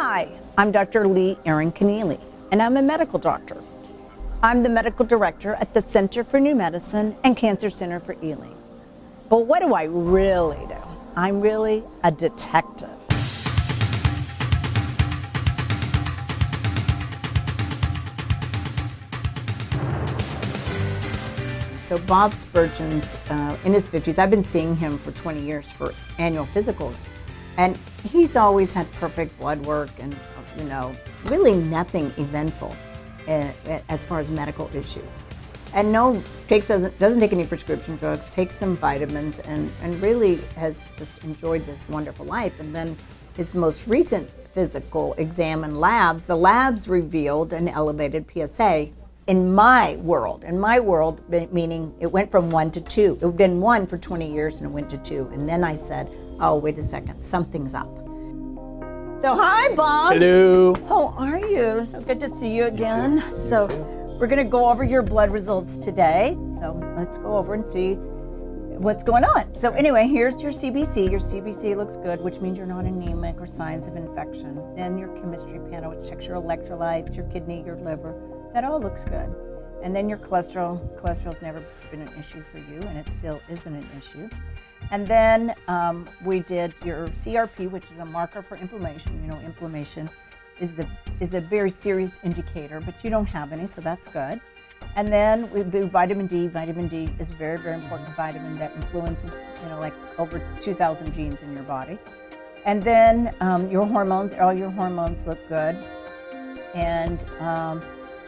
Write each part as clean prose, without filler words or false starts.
Hi, I'm Dr. Leigh Erin Connealy, and I'm a medical doctor. I'm the medical director at the Center for New Medicine and Cancer Center for Ealing. But what do I really do? I'm really a detective. So Bob Spurgeon's in his 50s. I've been seeing him for 20 years for annual physicals. And he's always had perfect blood work and, really nothing eventful as far as medical issues. And doesn't take any prescription drugs, takes some vitamins, and really has just enjoyed this wonderful life. And then his most recent physical exam and the labs revealed an elevated PSA in my world, meaning it went from 1 to 2. It had been 1 for 20 years and it went to 2. And then I said, oh, wait a second, something's up. So hi, Bob. Hello. How are you? So good to see you again. So we're gonna go over your blood results today. So let's go over and see what's going on. So anyway, here's your CBC. Your CBC looks good, which means you're not anemic or signs of infection. Then your chemistry panel, which checks your electrolytes, your kidney, your liver. That all looks good. And then your cholesterol. Cholesterol's never been an issue for you, and it still isn't an issue. And then we did your CRP, which is a marker for inflammation. You know, inflammation is a very serious indicator, but you don't have any, so that's good. And then we do vitamin D. Vitamin D is a very, very important vitamin that influences, like over 2,000 genes in your body. And then your hormones, all your hormones look good. And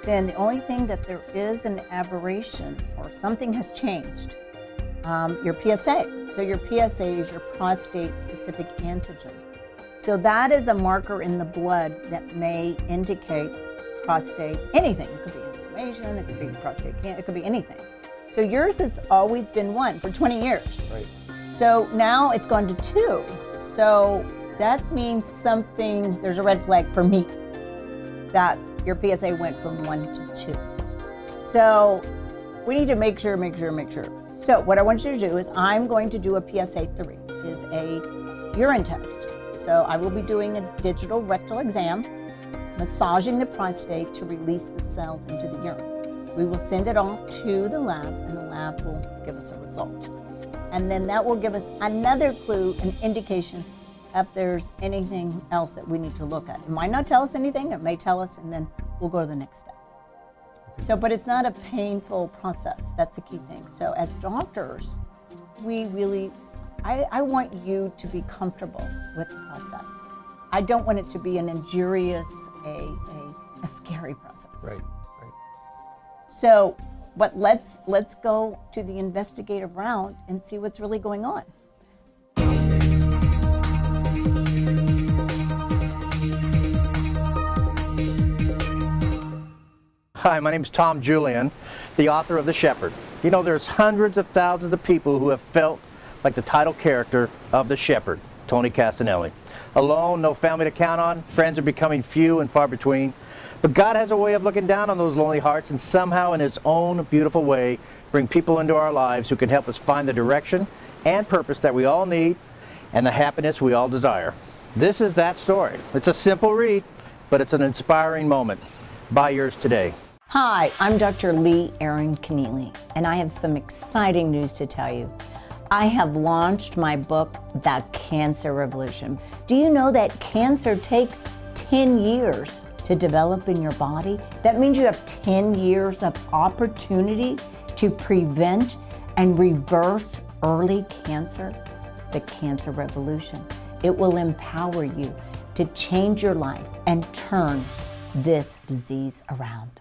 then the only thing that there is an aberration or something has changed, your PSA. So your PSA is your prostate-specific antigen. So that is a marker in the blood that may indicate prostate, anything. It could be inflammation, it could be prostate cancer, it could be anything. So yours has always been 1 for 20 years. Right. So now it's gone to 2. So that means there's a red flag for me that your PSA went from 1 to 2. So we need to make sure. So what I want you to do is I'm going to do a PSA 3. This is a urine test. So I will be doing a digital rectal exam, massaging the prostate to release the cells into the urine. We will send it off to the lab, and the lab will give us a result. And then that will give us another clue, an indication if there's anything else that we need to look at. It might not tell us anything, it may tell us, and then we'll go to the next step. So, but it's not a painful process. That's the key thing. So as doctors, I want you to be comfortable with the process. I don't want it to be an injurious, a scary process. Right. So, but let's go to the investigative round and see what's really going on. Hi, my name is Tom Julian, the author of The Shepherd. There's hundreds of thousands of people who have felt like the title character of The Shepherd, Tony Castanelli. Alone, no family to count on, friends are becoming few and far between. But God has a way of looking down on those lonely hearts and somehow in His own beautiful way bring people into our lives who can help us find the direction and purpose that we all need and the happiness we all desire. This is that story. It's a simple read, but it's an inspiring moment. Buy yours today. Hi, I'm Dr. Leigh Erin Connealy, and I have some exciting news to tell you. I have launched my book, The Cancer Revolution. Do you know that cancer takes 10 years to develop in your body? That means you have 10 years of opportunity to prevent and reverse early cancer. The Cancer Revolution. It will empower you to change your life and turn this disease around.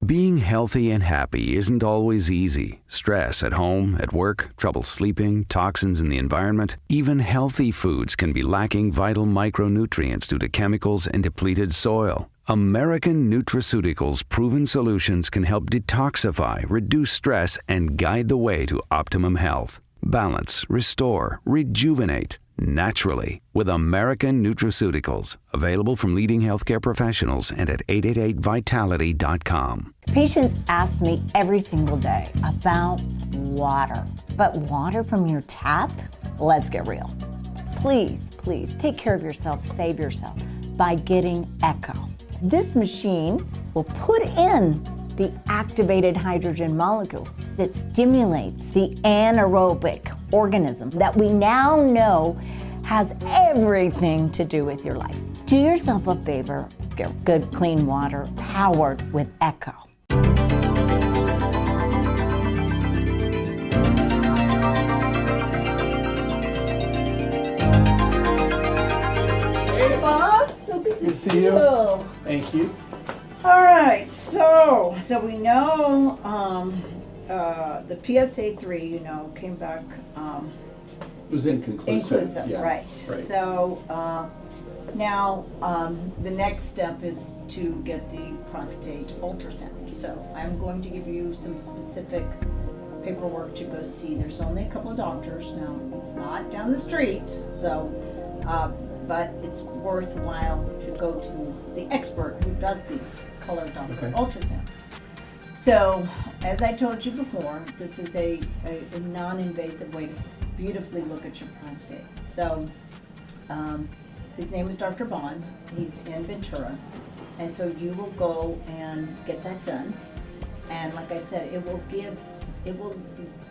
Being healthy and happy isn't always easy. Stress at home, at work, trouble sleeping, toxins in the environment. Even healthy foods can be lacking vital micronutrients due to chemicals and depleted soil. American Nutraceuticals' proven solutions can help detoxify, reduce stress, and guide the way to optimum health. Balance, restore, rejuvenate. Naturally, with American Nutraceuticals. Available from leading healthcare professionals and at 888vitality.com. Patients ask me every single day about water. But water from your tap? Let's get real. Please take care of yourself, save yourself. by getting echo. This machine will put in the activated hydrogen molecule that stimulates the anaerobic organisms that we now know has everything to do with your life. Do yourself a favor, get good clean water powered with echo. Hey Bob, so good to see you. Thank you. All right, so we know the PSA 3, you know, came back It was inclusive. Yeah, right. So now the next step is to get the prostate ultrasound. So I'm going to give you some specific paperwork to go see. There's only a couple of doctors now. It's not down the street, so. But it's worthwhile to go to the expert who does these color Doppler ultrasounds. So, as I told you before, this is a non-invasive way to beautifully look at your prostate. So, his name is Dr. Bond. He's in Ventura. And so you will go and get that done. And like I said, it will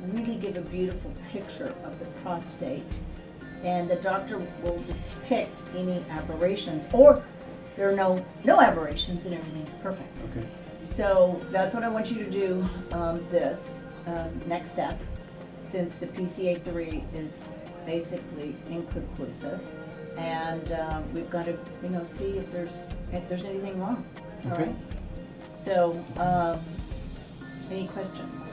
really give a beautiful picture of the prostate. And the doctor will depict any aberrations, or there are no aberrations and everything's perfect. Okay. So that's what I want you to do, this next step, since the PCA3 is basically inconclusive. And we've got to, see if there's anything wrong. All Okay. right? So, any questions?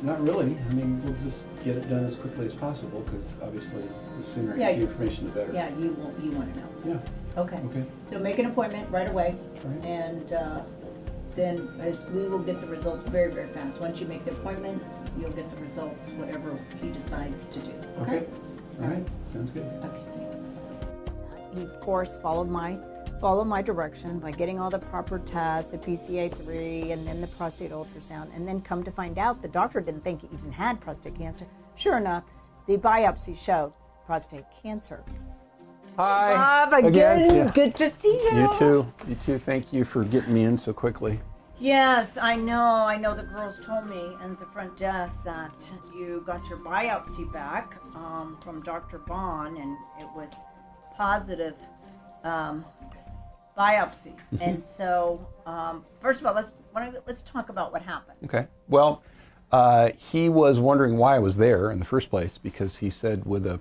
Not really. I mean, we'll just get it done as quickly as possible, because obviously the sooner I get the information, the better. Yeah, you want to know. Yeah. Okay. Okay. So make an appointment right away, All right. and then we will get the results very, very fast. Once you make the appointment, you'll get the results, whatever he decides to do. Okay. All right. Sounds good. Okay, thanks. You, of course, follow my direction by getting all the proper tests, the PCA3, and then the prostate ultrasound, and then come to find out the doctor didn't think you even had prostate cancer. Sure enough, the biopsy showed prostate cancer. Hi. Bob, again, good to see you. You too. You too. Thank you for getting me in so quickly. Yes, I know the girls told me at the front desk that you got your biopsy back from Dr. Bond, and it was positive biopsy. And so, first of all, let's talk about what happened. Okay. Well, he was wondering why I was there in the first place, because he said with a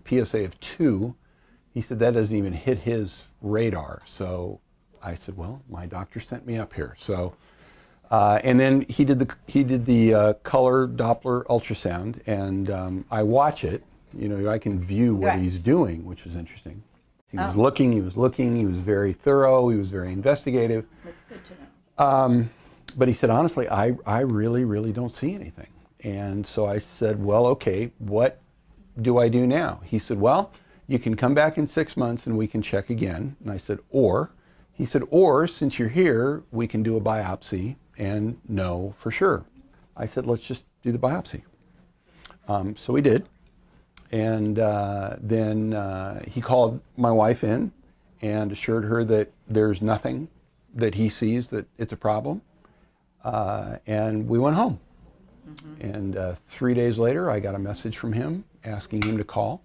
PSA of 2, he said that doesn't even hit his radar. So I said, well, my doctor sent me up here. So, and then he did the color Doppler ultrasound, and I watch it. I can view what he's doing, which was interesting. He was looking, he was very thorough, he was very investigative. That's good to know. But he said, honestly, I really, really don't see anything. And so I said, well, okay, what do I do now? He said, well, you can come back in 6 months and we can check again. And I said, he said, since you're here, we can do a biopsy and know for sure. I said, let's just do the biopsy. So we did. And then he called my wife in and assured her that there's nothing that he sees that it's a problem. And we went home. And 3 days later, I got a message from him asking him to call.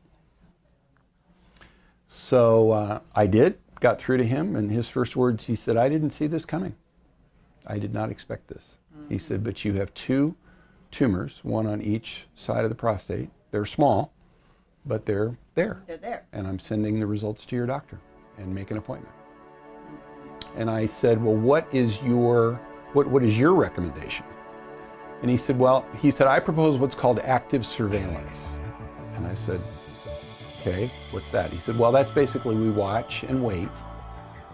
So I did, got through to him, and his first words, he said, I didn't see this coming. I did not expect this. He said, but you have 2 tumors, one on each side of the prostate. They're small, but they're there. They're there. And I'm sending the results to your doctor and make an appointment. And I said, well, what is your recommendation? And he said, I propose what's called active surveillance. And I said, okay, what's that? He said, well, that's basically we watch and wait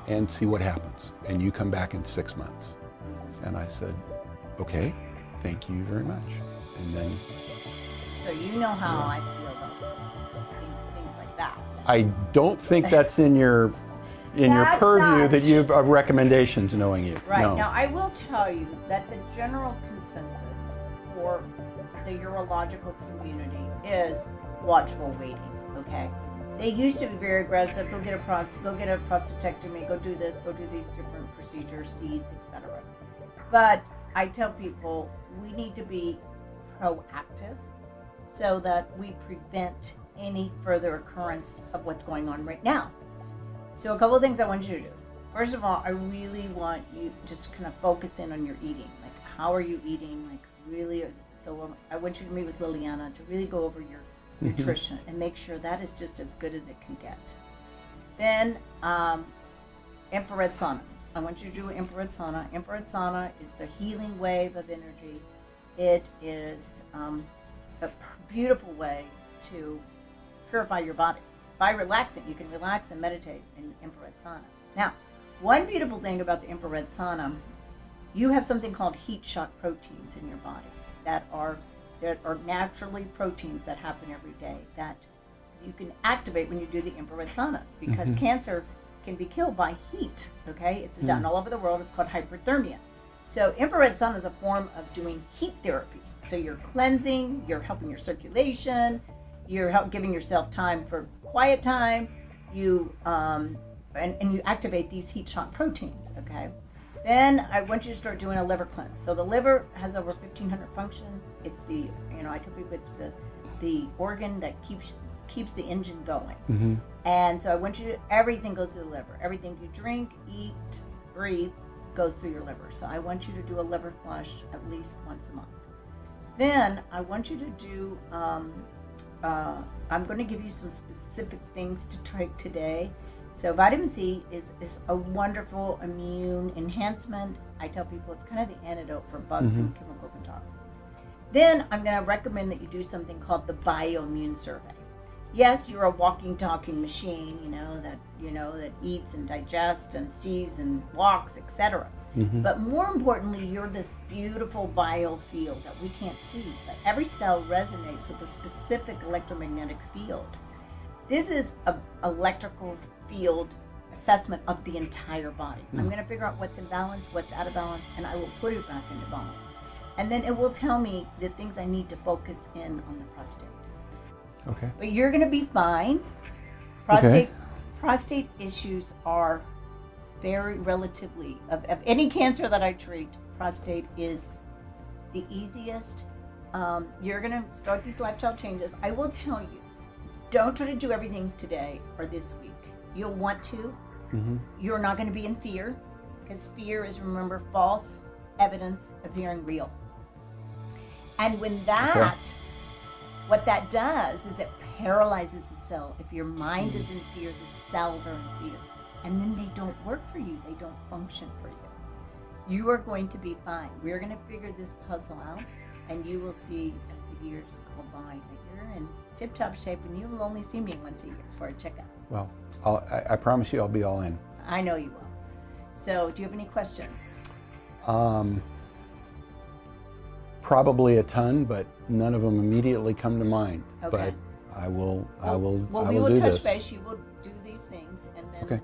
and see what happens. And you come back in 6 months. And I said, okay, thank you very much. And then. So you know how I feel about things like that. I don't think that's in your purview that you have recommendations knowing you. Right. No. Now, I will tell you that the general consensus for the urological community is watchful waiting, okay? They used to be very aggressive. Go get a prostatectomy, go do this, go do these different procedures, seeds, etc. But I tell people we need to be proactive so that we prevent any further occurrence of what's going on right now. So a couple of things I want you to do. First of all, I really want you just kind of focus in on your eating. Like, how are you eating? Like, really, so I want you to meet with Liliana to really go over your nutrition and make sure that is just as good as it can get. Then infrared sauna. I want you to do infrared sauna. Infrared sauna is the healing wave of energy. It is a beautiful way to purify your body. By relaxing, you can relax and meditate in infrared sauna. Now, one beautiful thing about the infrared sauna, you have something called heat shock proteins in your body that are naturally proteins that happen every day that you can activate when you do the infrared sauna, because cancer can be killed by heat, okay? It's done all over the world. It's called hyperthermia. So infrared sauna is a form of doing heat therapy. So you're cleansing, you're helping your circulation, you're giving yourself time for quiet time, you and you activate these heat shock proteins, okay? Then I want you to start doing a liver cleanse. So the liver has over 1,500 functions. It's the, I tell people it's the organ that keeps the engine going. And so I want you to, everything goes through the liver. Everything you drink, eat, breathe goes through your liver. So I want you to do a liver flush at least once a month. Then I want you to do, I'm going to give you some specific things to take today. So vitamin C is a wonderful immune enhancement. I tell people it's kind of the antidote for bugs and chemicals and toxins. Then I'm going to recommend that you do something called the bioimmune survey. Yes, you're a walking, talking machine, that eats and digests and sees and walks, etc. But more importantly, you're this beautiful biofield that we can't see, but every cell resonates with a specific electromagnetic field. This is an electrical field assessment of the entire body. I'm going to figure out what's in balance, what's out of balance, and I will put it back into balance. And then it will tell me the things I need to focus in on the prostate. Okay. But you're going to be fine. Prostate issues are very relatively, of any cancer that I treat, prostate is the easiest. You're going to start these lifestyle changes. I will tell you, don't try to do everything today or this week. You'll want to. You're not going to be in fear, because fear is, remember, false evidence appearing real. And when what that does is it paralyzes the cell. If your mind is in fear, the cells are in fear. And then they don't work for you. They don't function for you. You are going to be fine. We're going to figure this puzzle out, and you will see as the years go by that you're in tip-top shape, and you will only see me once a year for a checkup. Well, I promise you I'll be all in. I know you will. So do you have any questions? Probably a ton, but none of them immediately come to mind. Okay. But I will we will do touch this. base. You will do these things, and then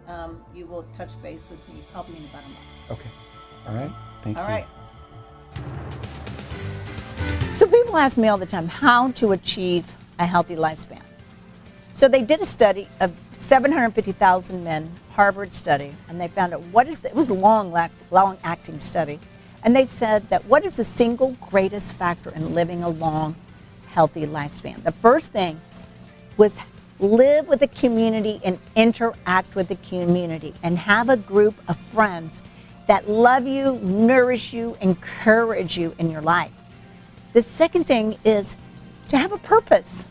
you will touch base with me probably in about a month. Okay. All right. Thank you. All right. So people ask me all the time how to achieve a healthy lifespan. So they did a study of 750,000 men, Harvard study, and they found out it was a long-acting study, and they said that what is the single greatest factor in living a long, healthy lifespan? The first thing was live with the community and interact with the community and have a group of friends that love you, nourish you, encourage you in your life. The second thing is to have a purpose.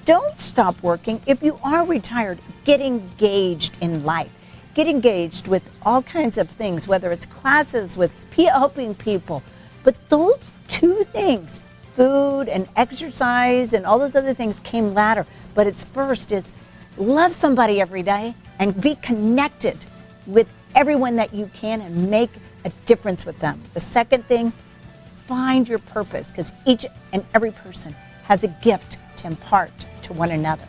Don't stop working. If you are retired, get engaged in life. Get engaged with all kinds of things, whether it's classes, with helping people. But those two things, food and exercise and all those other things, came later. But it's first is love somebody every day and be connected with everyone that you can and make a difference with them. The second thing, find your purpose, because each and every person has a gift to impart to one another.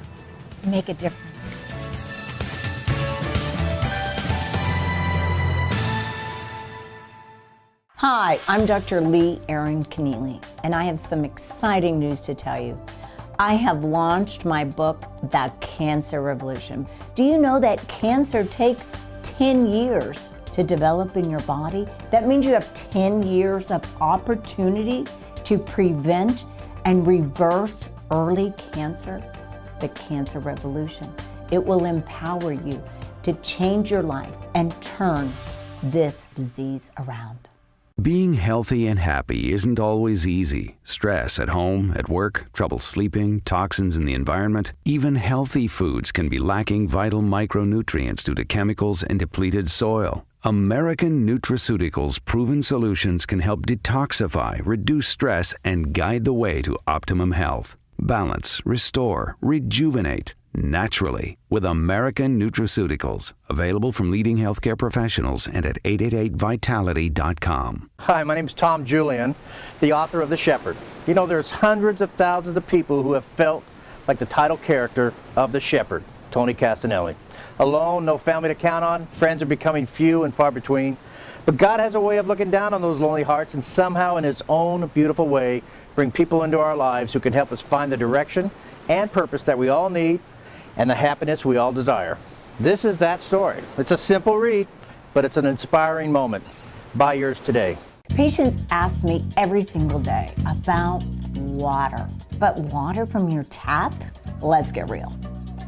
Make a difference. Hi, I'm Dr. Leigh Erin Connealy, and I have some exciting news to tell you. I have launched my book, The Cancer Revolution. Do you know that cancer takes 10 years to develop in your body? That means you have 10 years of opportunity to prevent and reverse early cancer. The Cancer Revolution. It will empower you to change your life and turn this disease around. Being healthy and happy isn't always easy. Stress at home, at work, trouble sleeping, toxins in the environment. Even healthy foods can be lacking vital micronutrients due to chemicals and depleted soil. American Nutraceuticals' proven solutions can help detoxify, reduce stress, and guide the way to optimum health. Balance, restore, rejuvenate naturally with American Nutraceuticals. Available from leading healthcare professionals and at 888vitality.com. Hi, my name's Tom Julian, the author of The Shepherd. You know, there's hundreds of thousands of people who have felt like the title character of The Shepherd, Tony Castanelli. Alone, no family to count on, friends are becoming few and far between. But God has a way of looking down on those lonely hearts and somehow in His own beautiful way bring people into our lives who can help us find the direction and purpose that we all need and the happiness we all desire. This is that story. It's a simple read, but it's an inspiring moment. Buy yours today. Patients ask me every single day about water. But water from your tap? Let's get real.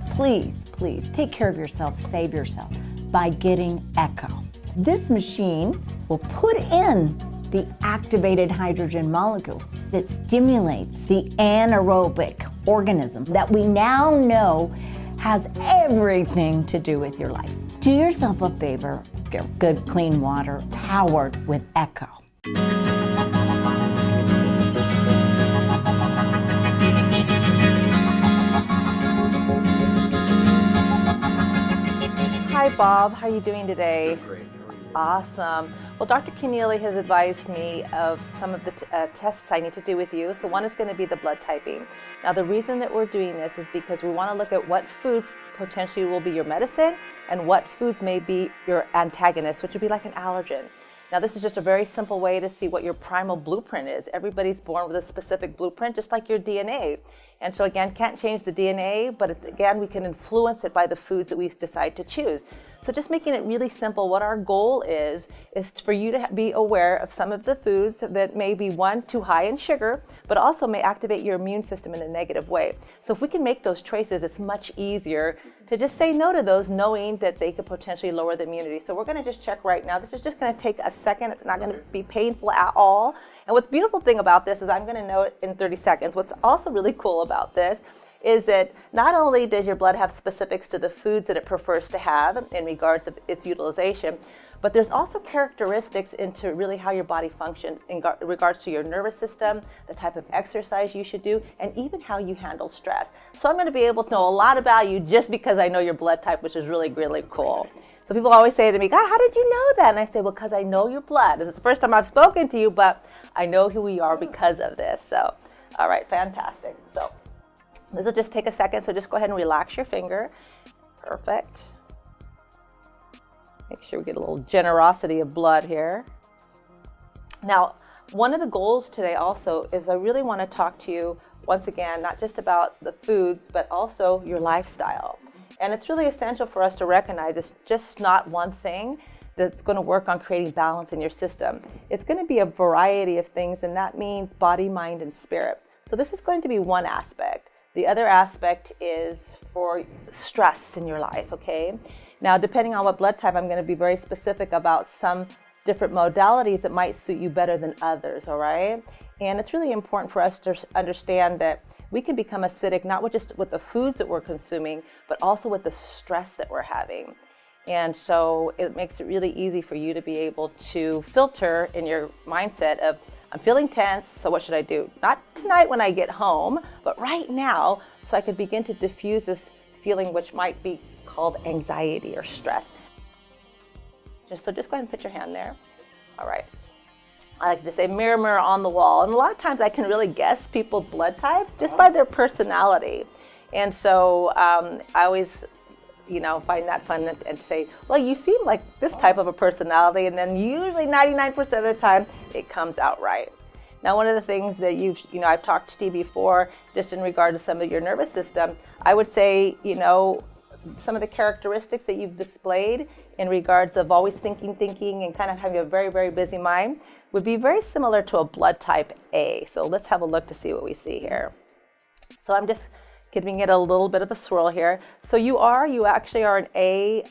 Please, please take care of yourself, save yourself by getting Echo. This machine will put in the activated hydrogen molecule that stimulates the anaerobic organisms that we now know has everything to do with your life. Do yourself a favor, get good clean water powered with Echo. Hi Bob, how are you doing today? Great. Awesome. Well, Dr. Connealy has advised me of some of the tests I need to do with you. So one is going to be the blood typing. Now the reason that we're doing this is because we want to look at what foods potentially will be your medicine and what foods may be your antagonist, which would be like an allergen. Now this is just a very simple way to see what your primal blueprint is. Everybody's born with a specific blueprint, just like your DNA. And so again, can't change the DNA, but again, we can influence it by the foods that we decide to choose. So just making it really simple, what our goal is for you to be aware of some of the foods that may be, one, too high in sugar, but also may activate your immune system in a negative way. So if we can make those choices, it's much easier to just say no to those, knowing that they could potentially lower the immunity. So we're going to just check right now. This is just going to take a second. It's not going to be painful at all. And what's beautiful thing about this is I'm going to know it in 30 seconds. What's also really cool about this is that not only does your blood have specifics to the foods that it prefers to have in regards of its utilization, but there's also characteristics into really how your body functions in regards to your nervous system, the type of exercise you should do, and even how you handle stress. So I'm going to be able to know a lot about you just because I know your blood type, which is really, really cool. So people always say to me, God, how did you know that? And I say, well, because I know your blood. And it's the first time I've spoken to you, but I know who we are because of this. So, all right, fantastic. So this will just take a second, so just go ahead and relax your finger. Perfect. Make sure we get a little generosity of blood here. Now, one of the goals today also is I really want to talk to you once again, not just about the foods, but also your lifestyle. And it's really essential for us to recognize it's just not one thing that's going to work on creating balance in your system. It's going to be a variety of things, and that means body, mind, and spirit. So this is going to be one aspect. The other aspect is for stress in your life, okay? Now, depending on what blood type, I'm going to be very specific about some different modalities that might suit you better than others, all right? And it's really important for us to understand that we can become acidic, not just with the foods that we're consuming, but also with the stress that we're having. And so it makes it really easy for you to be able to filter in your mindset of, I'm feeling tense, so what should I do? Not tonight when I get home, but right now, so I could begin to diffuse this feeling which might be called anxiety or stress. So just go ahead and put your hand there. All right. I like to say mirror, mirror on the wall. And a lot of times I can really guess people's blood types just by their personality. And so I always find that fun and say, well, you seem like this type of a personality, and then usually 99% of the time it comes out right. Now, one of the things that I've talked to you before, just in regard to some of your nervous system, I would say, some of the characteristics that you've displayed in regards of always thinking, and kind of having a very, very busy mind would be very similar to a blood type A. So let's have a look to see what we see here. So I'm just giving it a little bit of a swirl here. So you actually are an A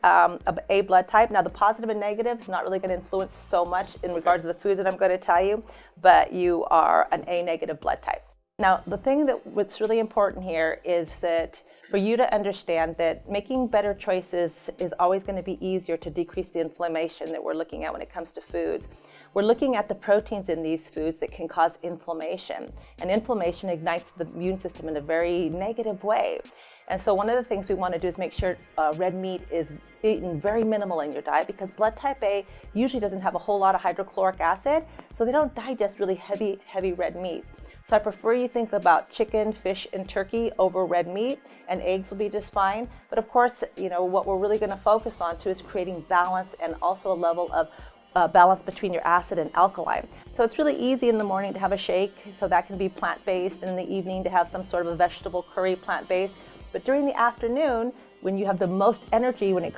blood type. Now the positive and negatives not really going to influence so much in regards to the food that I'm going to tell you, but you are an A negative blood type. Now, the thing what's really important here is that for you to understand that making better choices is always going to be easier to decrease the inflammation that we're looking at when it comes to foods. We're looking at the proteins in these foods that can cause inflammation, and inflammation ignites the immune system in a very negative way. And so one of the things we want to do is make sure red meat is eaten very minimal in your diet, because blood type A usually doesn't have a whole lot of hydrochloric acid, so they don't digest really heavy red meat. So I prefer you think about chicken, fish, and turkey over red meat, and eggs will be just fine. But of course, what we're really going to focus on too is creating balance, and also a level of balance between your acid and alkaline. So it's really easy in the morning to have a shake, so that can be plant-based, and in the evening to have some sort of a vegetable curry, plant-based. But during the afternoon, when you have the most energy, we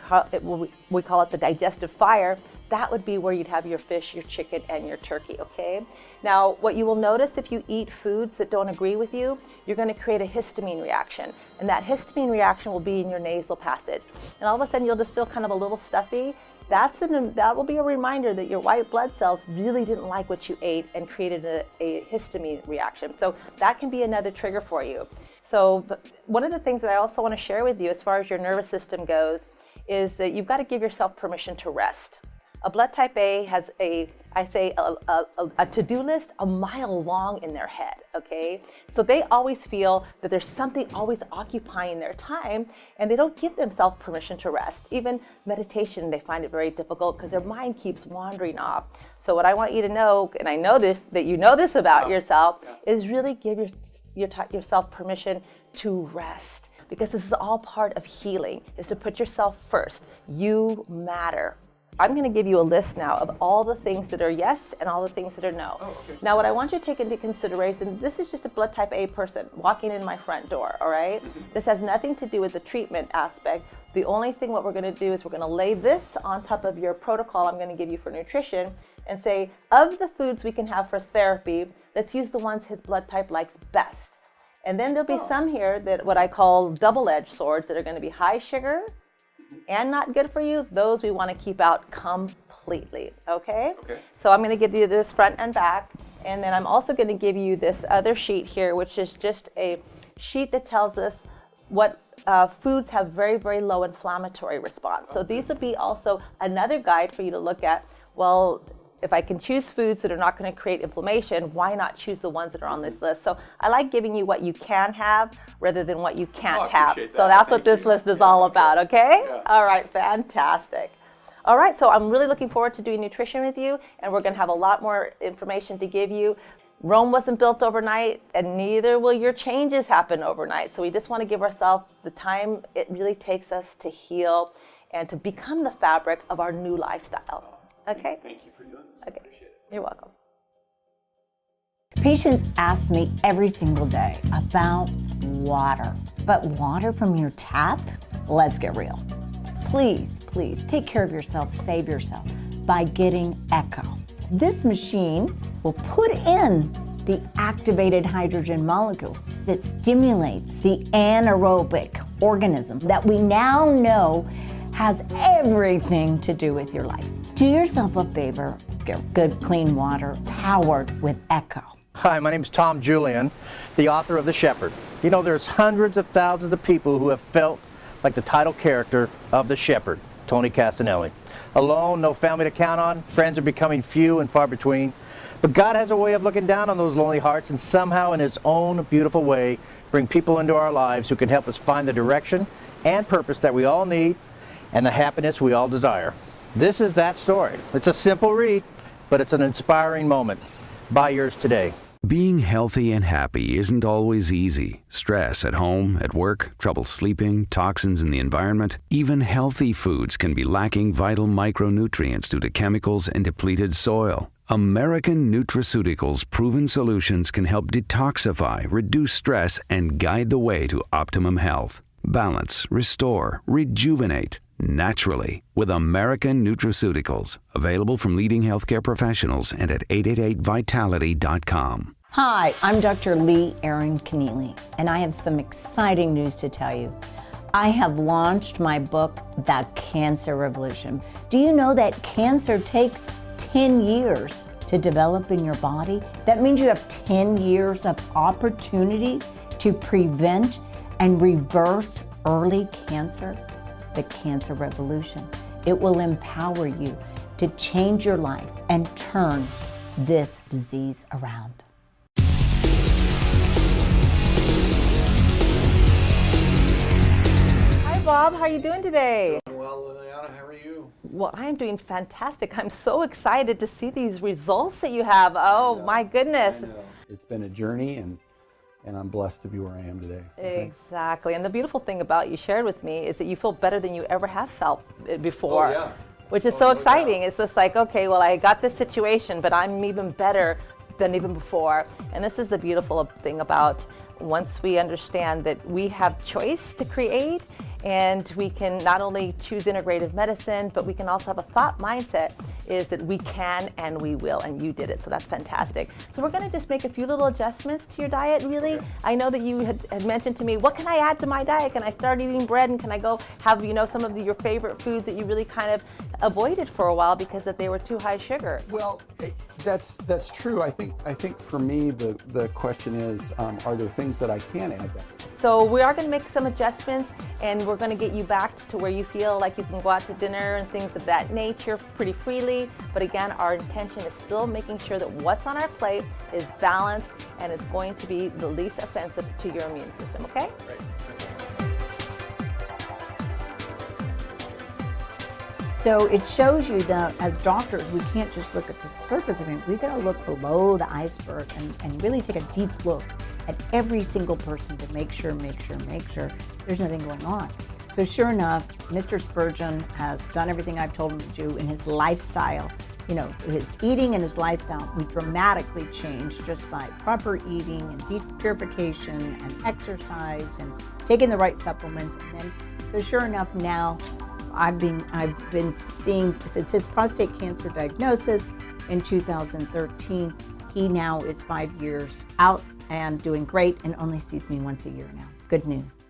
call it the digestive fire, that would be where you'd have your fish, your chicken, and your turkey, okay? Now, what you will notice if you eat foods that don't agree with you, you're going to create a histamine reaction. And that histamine reaction will be in your nasal passage. And all of a sudden, you'll just feel kind of a little stuffy. That will be a reminder that your white blood cells really didn't like what you ate and created a histamine reaction. So that can be another trigger for you. So one of the things that I also want to share with you as far as your nervous system goes is that you've got to give yourself permission to rest. A blood type A has a to-do list a mile long in their head, okay? So they always feel that there's something always occupying their time, and they don't give themselves permission to rest. Even meditation, they find it very difficult because their mind keeps wandering off. So what I want you to know, and I know this, that you know this about yourself, is really give yourself permission to rest, because this is all part of healing, is to put yourself first. You matter. I'm going to give you a list now of all the things that are yes and all the things that are no. Oh, okay. Now, what I want you to take into consideration, this is just a blood type A person walking in my front door, all right? This has nothing to do with the treatment aspect. The only thing what we're going to do is we're going to lay this on top of your protocol I'm going to give you for nutrition and say, of the foods we can have for therapy, let's use the ones his blood type likes best. And then there'll be some here that what I call double-edged swords that are going to be high sugar and not good for you. Those we want to keep out completely, okay? So I'm going to give you this front and back, and then I'm also going to give you this other sheet here, which is just a sheet that tells us what foods have very, very low inflammatory response. So these would be also another guide for you to look at. Well, if I can choose foods that are not going to create inflammation, why not choose the ones that are on this list? So I like giving you what you can have rather than what you can't have. So that's what this list is all about, okay? Yeah. All right, fantastic. All right, so I'm really looking forward to doing nutrition with you, and we're going to have a lot more information to give you. Rome wasn't built overnight, and neither will your changes happen overnight. So we just want to give ourselves the time it really takes us to heal and to become the fabric of our new lifestyle. Okay? Thank you for doing this. Okay. You're welcome. Patients ask me every single day about water. But water from your tap? Let's get real. Please, please take care of yourself, save yourself by getting Echo. This machine will put in the activated hydrogen molecule that stimulates the anaerobic organisms that we now know has everything to do with your life. Do yourself a favor, get good clean water powered with Echo. Hi, my name is Tom Julian, the author of The Shepherd. There's hundreds of thousands of people who have felt like the title character of The Shepherd, Tony Castanelli. Alone, no family to count on, friends are becoming few and far between. But God has a way of looking down on those lonely hearts and somehow in His own beautiful way bring people into our lives who can help us find the direction and purpose that we all need and the happiness we all desire. This is that story. It's a simple read, but it's an inspiring moment. Buy yours today. Being healthy and happy isn't always easy. Stress at home, at work, trouble sleeping, toxins in the environment. Even healthy foods can be lacking vital micronutrients due to chemicals and depleted soil. American Nutraceuticals' proven solutions can help detoxify, reduce stress, and guide the way to optimum health. Balance, restore, rejuvenate naturally with American Nutraceuticals. Available from leading healthcare professionals and at 888vitality.com. Hi, I'm Dr. Leigh Erin Connealy, and I have some exciting news to tell you. I have launched my book, The Cancer Revolution. Do you know that cancer takes 10 years to develop in your body? That means you have 10 years of opportunity to prevent and reverse early cancer. The Cancer Revolution. It will empower you to change your life and turn this disease around. Hi Bob, how are you doing today? Well, Liliana, how are you? Well, I am doing fantastic. I'm so excited to see these results that you have. Oh my goodness. I know. It's been a journey, and I'm blessed to be where I am today. Exactly. And the beautiful thing about you shared with me is that you feel better than you ever have felt before. Oh, yeah. Which is so exciting. It's just like, okay, well, I got this situation, but I'm even better than even before. And this is the beautiful thing about once we understand that we have choice to create, and we can not only choose integrative medicine, but we can also have a thought mindset is that we can and we will, and you did it, so that's fantastic. So we're gonna just make a few little adjustments to your diet, really. Okay. I know that you had mentioned to me, what can I add to my diet? Can I start eating bread, and can I go have, some of your favorite foods that you really kind of avoided for a while because that they were too high sugar? Well, that's true. I think for me, the question is, are there things that I can add back? So we are going to make some adjustments, and we're going to get you back to where you feel like you can go out to dinner and things of that nature pretty freely. But again, our intention is still making sure that what's on our plate is balanced and is going to be the least offensive to your immune system, okay? Right. So it shows you that as doctors, we can't just look at the surface of it. We've got to look below the iceberg and really take a deep look at every single person to make sure there's nothing going on. So sure enough, Mr. Spurgeon has done everything I've told him to do in his lifestyle. His eating and his lifestyle, we dramatically changed just by proper eating and deep purification and exercise and taking the right supplements. And then, so sure enough, now I've been seeing since his prostate cancer diagnosis in 2013. He now is 5 years out and doing great and only sees me once a year now. Good news.